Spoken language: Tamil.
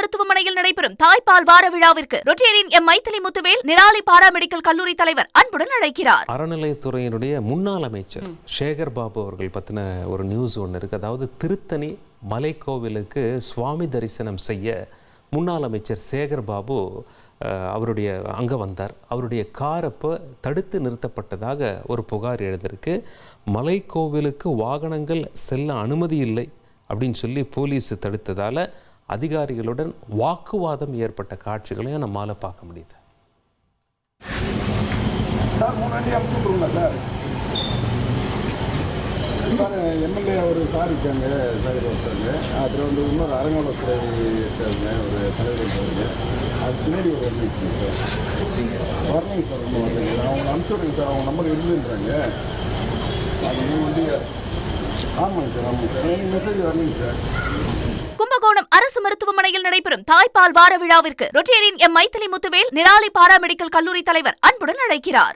மருத்துவமனையில் நடைபெறும் தாய்ப்பால் வார விழாவிற்கு Rotarian M Mythili Muthuvel Nirali paramedical கல்லூரி தலைவர் அன்புடன் அழைக்கிறார். அறநிலையத்துறையினுடைய முன்னாள் அமைச்சர் சேகர் பாபு அவர்கள் பத்தின ஒரு நியூஸ் ஒன்று இருக்கு. அதாவது திருத்தணி மலைக்கோவிலுக்கு சுவாமி தரிசனம் செய்ய முன்னாள் அமைச்சர் சேகர் பாபு அவருடைய அங்கே வந்தார். அவருடைய கார் அப்போ தடுத்து நிறுத்தப்பட்டதாக ஒரு புகார் எழுதிருக்கு. மலைக்கோவிலுக்கு வாகனங்கள் செல்ல அனுமதி இல்லை அப்படின்னு சொல்லி போலீஸ் தடுத்ததால் அதிகாரிகளுடன் வாக்குவாதம் ஏற்பட்ட காட்சிகளையும் நம்மால் பார்க்க முடியுது. சார் முன்னாடி அனுப்பிச்சுட்ருங்களா சார்? சார் எம்எல்ஏ ஒரு சார் இருக்காங்க, சார் ஒருத்தருங்க. அப்புறம் வந்து இன்னொரு அறங்காவலத்துறை இருக்காருங்க, ஒரு தலைவர் இருக்காருங்க. அது பின்னாடி ஒரு வந்துச்சு சார். வரலைங்க சார், ஒன்றும் வரலைங்க. அவங்க அனுப்பிச்சுட்றேங்க சார், அவங்க நம்பர் இருந்துருக்காங்க. அது வந்து ஆமாங்க சார், ஆமாங்க சார். எனக்கு மெசேஜ் வரலைங்க சார். கும்பகோணம் அரசு மருத்துவமனையில் நடைபெறும் தாய்ப்பால் வார விழாவிற்கு Rotarian M Mythili Muthuvel Nirali paramedical கல்லூரி தலைவர் அன்புடன் அழைக்கிறார்.